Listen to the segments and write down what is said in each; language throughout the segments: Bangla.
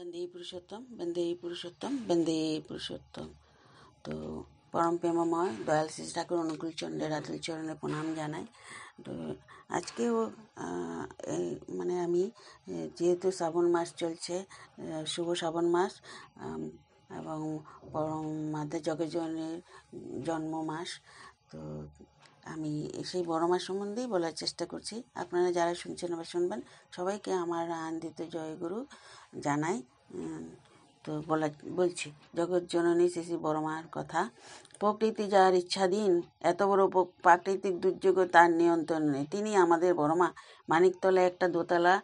বন্দে পুরুষোত্তম, বন্দে পুরুষোত্তম, বন্দে পুরুষোত্তম। তো পরম প্রেমময় দয়াল শ্রী ঠাকুর অনুকূল চন্দ্রের আতুল চরণে প্রণাম জানাই। তো আজকেও আমি যেহেতু শ্রাবণ মাস চলছে, শুভ শ্রাবণ মাস এবং পরম মাতা জগজ্জননীর জন্ম মাস, তো আমি সেই বড় মাস সম্বন্ধেই বলার চেষ্টা করছি। আপনারা যারা শুনছেন বা শুনবেন সবাইকে আমার আনন্দিত জয়গুরু জানাই। তো বলছি জগজ্জননী শ্রী শ্রী বড় মার কথা। প্রকৃতি যার ইচ্ছাধীন, এত বড় প্রাকৃতিক দুর্যোগও তার নিয়ন্ত্রণ নেই। তিনি আমাদের বড় মা। মানিকতলায় একটা দোতলা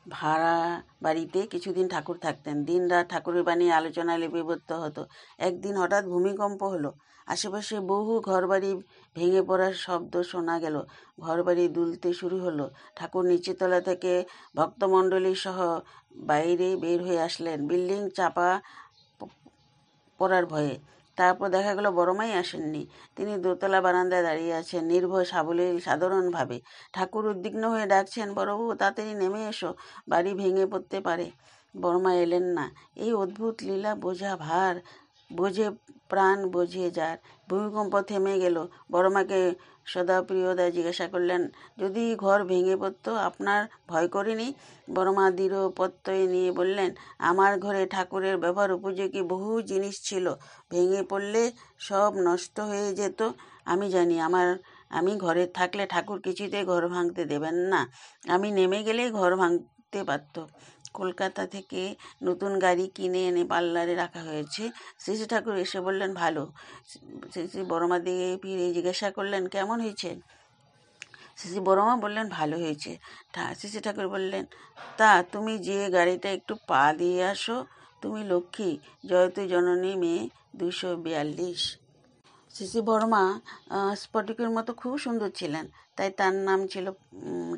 ভাড়া বাড়িতে কিছুদিন ঠাকুর থাকতেন। দিন রাত ঠাকুরের বাণী আলোচনায় লিপিবদ্ধ হতো। একদিন হঠাৎ ভূমিকম্প হলো। আশেপাশে বহু ঘরবাড়ি ভেঙে পড়ার শব্দ শোনা গেল। ঘরবাড়ি দুলতে শুরু হলো। ঠাকুর নিচেতলা থেকে ভক্তমণ্ডলী সহ বাইরে বের হয়ে আসলেন বিল্ডিং চাপা পড়ার ভয়ে। তারপর দেখা গেল বড়মাই আসেননি। তিনি দোতলা বারান্দায় দাঁড়িয়ে আছেন, নির্ভয় সাবলীল সাধারণভাবে। ঠাকুর উদ্বিগ্ন হয়ে ডাকছেন, বড়বাবু তাড়াতাড়ি নেমে এসো, বাড়ি ভেঙে পড়তে পারে। বড়মা এলেন না। এই অদ্ভুত লীলা বোঝে প্রাণ বোঝে যার। ভূমিকম্প থেমে গেল। বড়মাকে সদাপ্রিয়দা জিজ্ঞাসা করলেন, যদি ঘর ভেঙে পড়তো আপনার ভয় করেনি? বড়মা দৃঢ় প্রত্যয় নিয়ে বললেন, আমার ঘরে ঠাকুরের ব্যবহার উপযোগী বহু জিনিস ছিল। ভেঙে পড়লে সব নষ্ট হয়ে যেত। আমি জানি আমি ঘরে থাকলে ঠাকুর কিছুতেই ঘর ভাঙতে দেবেন না। আমি নেমে গেলেই ঘর ভাঙতে পারত। কলকাতা থেকে নতুন গাড়ি কিনে এনে পার্লারে রাখা হয়েছে। শ্রী শ্রী ঠাকুর এসে বললেন, ভালো। শ্রী শ্রী বড়মার দিকে ফিরে জিজ্ঞাসা করলেন, কেমন হয়েছে? শ্রী শ্রী বড়মা বললেন, ভালো হয়েছে। শ্রী শ্রী ঠাকুর বললেন, তা তুমি যে গাড়িটা একটু পা দিয়ে আসো। তুমি লক্ষ্মী। জয়তু জননী মেয়ে 242। শ্রী শ্রী বর্মা স্ফটিকের মতো খুব সুন্দর ছিলেন, তাই তার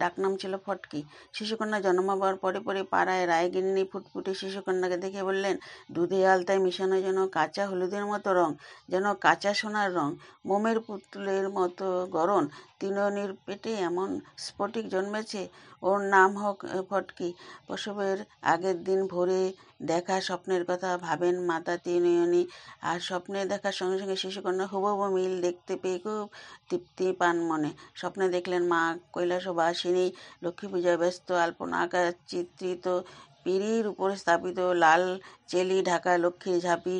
ডাকনাম ছিল ফটকি। শিশুকন্যা জন্মাবার পরে পরে পাড়ায় রায়গিন্নি ফুটফুটে শিশুকন্যাকে দেখে বললেন, দুধে আলতায় মিশানো যেন কাঁচা হলুদের মতো রং, যেন কাঁচা সোনার রং, মোমের পুতুলের মতো গড়ন। তিনয়নির পেটে এমন স্ফটিক জন্মেছে, ওর নাম হোক ফটকি। প্রসবের আগের দিন ভোরে দেখা স্বপ্নের কথা ভাবেন মাতা তিনয়নি, আর স্বপ্নে দেখার সঙ্গে সঙ্গে শিশুকন্যা হুবহু মিল দেখতে পেয়ে খুব তৃপ্তি পান মনে। স্বপ্নে দেখলেন মা কৈলাসবাসিনী লক্ষ্মী পূজায় ব্যস্ত, আলপনা আঁকা চিত্রিত পিঁড়ির উপরে স্থাপিত লাল চেলি ঢাকা লক্ষ্মীর ঝাঁপি।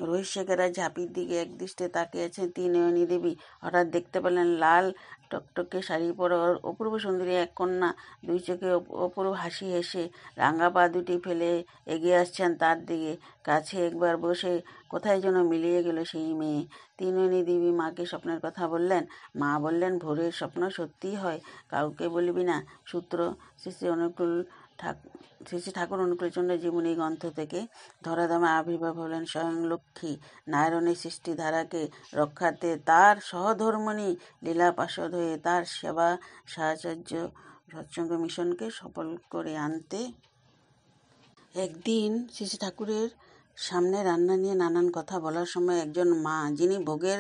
রহিষেকেরা ঝাঁপির দিকে একদৃষ্টে তাকিয়েছেন তিনয়নী দেবী। হঠাৎ দেখতে পেলেন লাল টকটকে শাড়ি পরা অপূর্ব সুন্দরী এক কন্যা দুই চোখে অপূর্ব হাসি হেসে রাঙা পা দুটি ফেলে এগিয়ে আসছেন তার দিকে। কাছে একবার বসে কোথায় যেন মিলিয়ে গেল সেই মেয়ে। তিনয়নী দেবী মাকে স্বপ্নের কথা বললেন। মা বললেন, ভোরের স্বপ্ন সত্যিই হয়, কাউকে বলবি না। সূত্র শ্রী শ্রী ঠাকুর অনুকূলচন্দ্র জীবনী গ্রন্থ থেকে। ধরাধামে আবির্ভাব হলেন স্বয়ং লক্ষ্মী। নারায়ণের সৃষ্টিধারাকে রক্ষার্থে তার সহধর্মণী লীলা পার্ষদ হয়ে তার সেবা সাহচর্য সৎসঙ্গ মিশনকে সফল করে আনতে। একদিন শ্রী ঠাকুরের সামনে রান্না নিয়ে নানান কথা বলার সময় একজন মা, যিনি ভোগের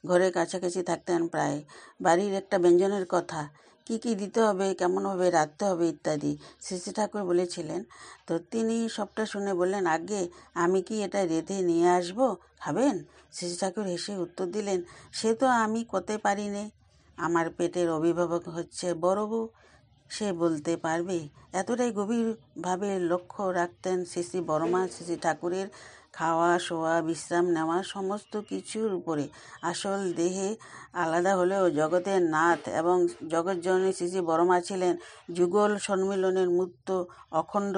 ঘরে কাছাকাছি থাকতেন প্রায়, বাড়ির একটা ব্যঞ্জনের কথা, কি কি দিতে হবে, কেমনভাবে রাঁধতে হবে ইত্যাদি শ্রী ঠাকুর বলেছিলেন। তো তিনি সবটা শুনে বললেন, আগে আমি কি এটা রেঁধে নিয়ে আসবো, খাবেন? শ্রী ঠাকুর হেসে উত্তর দিলেন, সে তো আমি করতে পারি নে, আমার পেটের অভিভাবক হচ্ছে বড় বউ, সে বলতে পারবে। এতটাই গভীরভাবে লক্ষ্য রাখতেন শ্রী শ্রী বড়মা শ্রী ঠাকুরের খাওয়া শোয়া বিশ্রাম নেওয়া সমস্ত কিছুর উপরে। আসল দেহে আলাদা হলেও জগতের নাথ এবং জগজ্জননী শ্রী শ্রী বড়মা ছিলেন যুগল সম্মিলনের মূর্ত অখণ্ড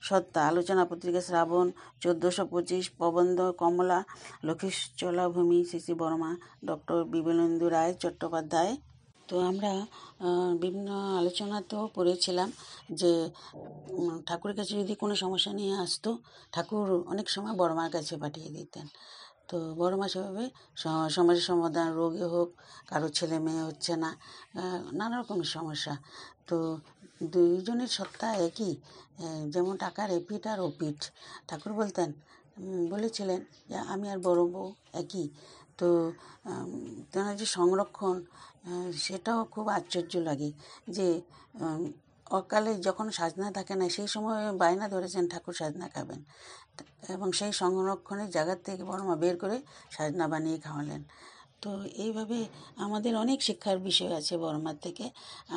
সত্তা। আলোচনা পত্রিকা শ্রাবণ 1425, প্রবন্ধ কমলা লক্ষ্মীশ্চলা ভূমি শ্রী শ্রী বড়মা, ডক্টর বিমলেন্দু রায় চট্টোপাধ্যায়। তো আমরা বিভিন্ন আলোচনাতেও পড়েছিলাম যে ঠাকুরের কাছে যদি কোনো সমস্যা নিয়ে আসতো, ঠাকুর অনেক সময় বড়মার কাছে পাঠিয়ে দিতেন। তো বড়মা সেভাবে সমস্যার সমাধান, রোগে হোক, কারো ছেলে মেয়ে হচ্ছে না, নানা রকমের সমস্যা। তো দুইজনের সত্তা একই, যেমন টাকার এপিঠ আর ওপিঠ। ঠাকুর বলেছিলেন যে আমি আর বড় বউ একই। তো তেনার যে সংরক্ষণ, সেটাও খুব আশ্চর্য লাগে যে অকালে যখন সাজনা থাকে না সেই সময় বায়না ধরেছেন ঠাকুর সাজনা খাবেন, এবং সেই সংরক্ষণের জায়গার থেকে বড়মা বের করে সাজনা বানিয়ে খাওয়ালেন। তো এইভাবে আমাদের অনেক শিক্ষার বিষয় আছে বড়মার থেকে।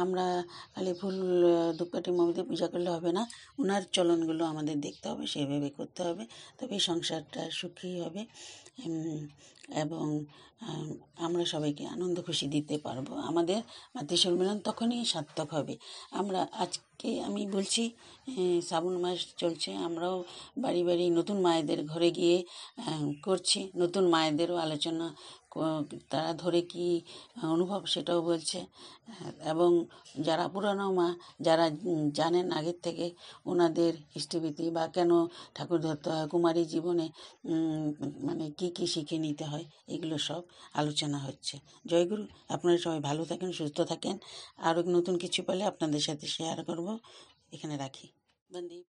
আমরা খালি ফুল ধূপকাঠি মোমবাতি পূজা করলে হবে না, ওনার চলনগুলো আমাদের দেখতে হবে, সেইভাবে করতে হবে, তবেই সংসারটা সুখী হবে। এবং আমরা সবাইকে আনন্দ খুশি দিতে পারবো। আমাদের মাতৃসম্মেলন তখনই সার্থক হবে। আমরা আজকে আমি বলছি শ্রাবণ মাস চলছে, আমরাও বাড়ি বাড়ি নতুন মায়েদের ঘরে গিয়ে করছি, নতুন মায়েদেরও আলোচনা, তারা ধরে কি অনুভব সেটাও বলছে। এবং যারা পুরানো মা, যারা জানেন আগের থেকে ওনাদের হিস্ট্রিবিতি বা কেন ঠাকুর ধরতে হয়, কুমারী জীবনে মানে কি কি শিখে নিতে হয়, এগুলো সব আলোচনা হচ্ছে। জয়গুরু, আপনারা সবাই ভালো থাকেন, সুস্থ থাকেন। আরও নতুন কিছু পেলে আপনাদের সাথে শেয়ার করব। এখানে রাখি। বন্দে।